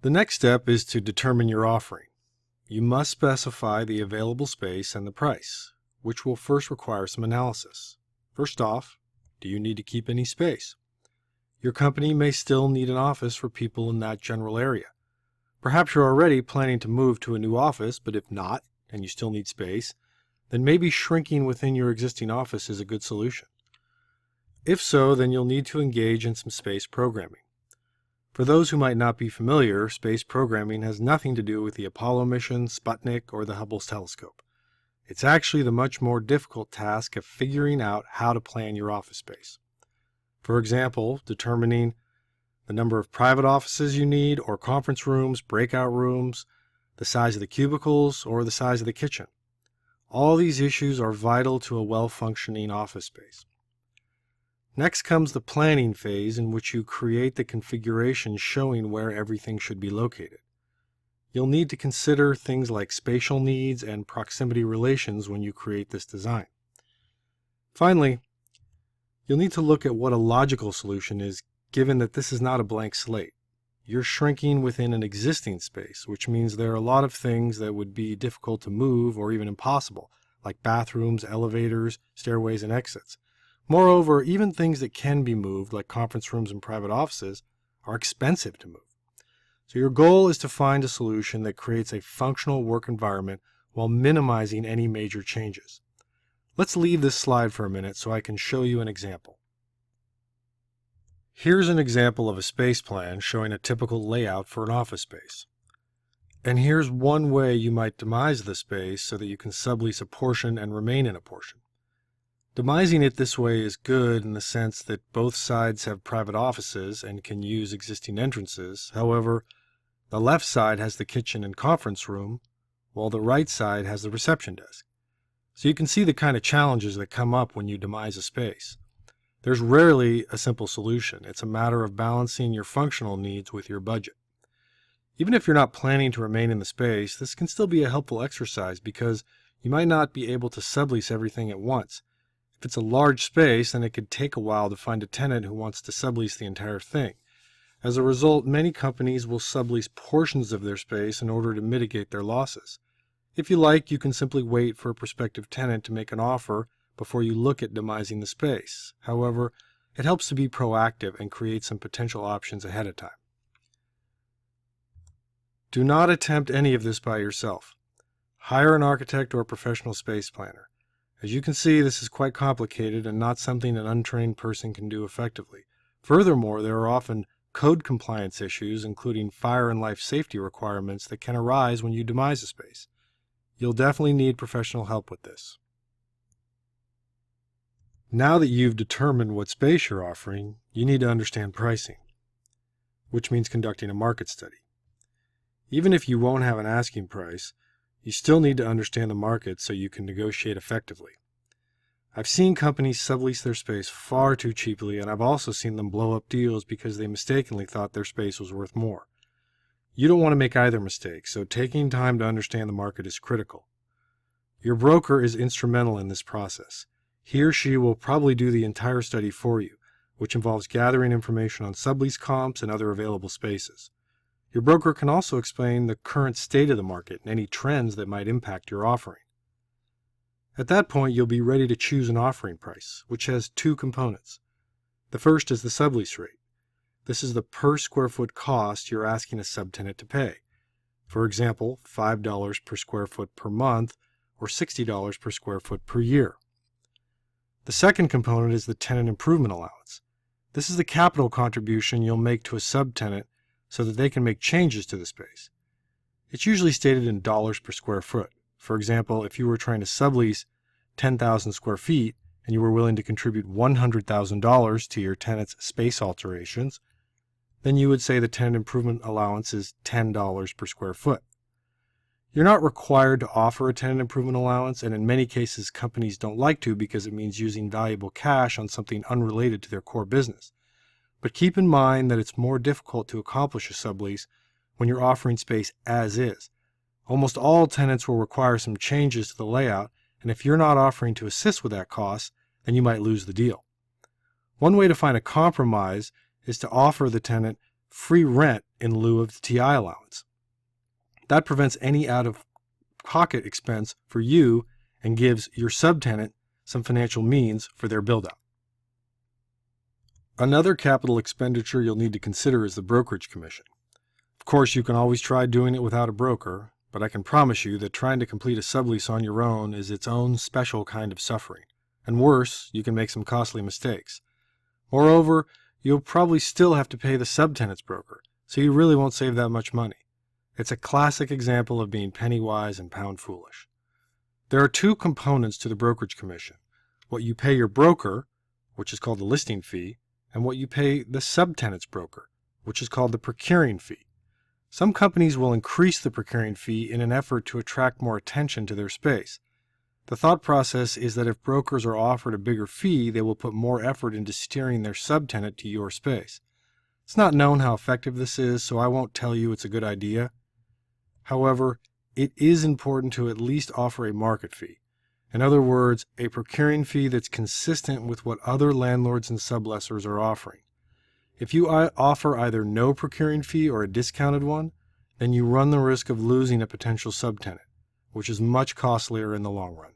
The next step is to determine your offering. You must specify the available space and the price, which will first require some analysis. First off, do you need to keep any space? Your company may still need an office for people in that general area. Perhaps you're already planning to move to a new office, but if not, and you still need space, then maybe shrinking within your existing office is a good solution. If so, then you'll need to engage in some space programming. For those who might not be familiar, space programming has nothing to do with the Apollo mission, Sputnik, or the Hubble telescope. It's actually the much more difficult task of figuring out how to plan your office space. For example, determining the number of private offices you need, or conference rooms, breakout rooms, the size of the cubicles, or the size of the kitchen. All these issues are vital to a well-functioning office space. Next comes the planning phase, in which you create the configuration showing where everything should be located. You'll need to consider things like spatial needs and proximity relations when you create this design. Finally, you'll need to look at what a logical solution is, given that this is not a blank slate. You're shrinking within an existing space, which means there are a lot of things that would be difficult to move or even impossible, like bathrooms, elevators, stairways, and exits. Moreover, even things that can be moved, like conference rooms and private offices, are expensive to move. So your goal is to find a solution that creates a functional work environment while minimizing any major changes. Let's leave this slide for a minute so I can show you an example. Here's an example of a space plan showing a typical layout for an office space. And here's one way you might demise the space so that you can sublease a portion and remain in a portion. Demising it this way is good in the sense that both sides have private offices and can use existing entrances. However, the left side has the kitchen and conference room, while the right side has the reception desk. So you can see the kind of challenges that come up when you demise a space. There's rarely a simple solution. It's a matter of balancing your functional needs with your budget. Even if you're not planning to remain in the space, this can still be a helpful exercise because you might not be able to sublease everything at once. If it's a large space, then it could take a while to find a tenant who wants to sublease the entire thing. As a result, many companies will sublease portions of their space in order to mitigate their losses. If you like, you can simply wait for a prospective tenant to make an offer before you look at demising the space. However, it helps to be proactive and create some potential options ahead of time. Do not attempt any of this by yourself. Hire an architect or a professional space planner. As you can see, this is quite complicated and not something an untrained person can do effectively. Furthermore, there are often code compliance issues, including fire and life safety requirements, that can arise when you demise a space. You'll definitely need professional help with this. Now that you've determined what space you're offering, you need to understand pricing, which means conducting a market study. Even if you won't have an asking price, you still need to understand the market so you can negotiate effectively. I've seen companies sublease their space far too cheaply, and I've also seen them blow up deals because they mistakenly thought their space was worth more. You don't want to make either mistake, so taking time to understand the market is critical. Your broker is instrumental in this process. He or she will probably do the entire study for you, which involves gathering information on sublease comps and other available spaces. Your broker can also explain the current state of the market and any trends that might impact your offering. At that point, you'll be ready to choose an offering price, which has two components. The first is the sublease rate. This is the per square foot cost you're asking a subtenant to pay. For example, $5 per square foot per month or $60 per square foot per year. The second component is the tenant improvement allowance. This is the capital contribution you'll make to a subtenant so that they can make changes to the space. It's usually stated in dollars per square foot. For example, if you were trying to sublease 10,000 square feet and you were willing to contribute $100,000 to your tenant's space alterations, then you would say the tenant improvement allowance is $10 per square foot. You're not required to offer a tenant improvement allowance, and in many cases companies don't like to because it means using valuable cash on something unrelated to their core business. But keep in mind that it's more difficult to accomplish a sublease when you're offering space as is. Almost all tenants will require some changes to the layout, and if you're not offering to assist with that cost, then you might lose the deal. One way to find a compromise is to offer the tenant free rent in lieu of the TI allowance. That prevents any out-of-pocket expense for you and gives your subtenant some financial means for their build-out. Another capital expenditure you'll need to consider is the brokerage commission. Of course, you can always try doing it without a broker, but I can promise you that trying to complete a sublease on your own is its own special kind of suffering. And worse, you can make some costly mistakes. Moreover, you'll probably still have to pay the subtenant's broker, so you really won't save that much money. It's a classic example of being penny wise and pound foolish. There are two components to the brokerage commission: what you pay your broker, which is called the listing fee, and what you pay the subtenant's broker, which is called the procuring fee. Some companies will increase the procuring fee in an effort to attract more attention to their space. The thought process is that if brokers are offered a bigger fee, they will put more effort into steering their subtenant to your space. It's not known how effective this is, so I won't tell you it's a good idea. However, it is important to at least offer a market fee. In other words, a procuring fee that's consistent with what other landlords and sublessors are offering. If you offer either no procuring fee or a discounted one, then you run the risk of losing a potential subtenant, which is much costlier in the long run.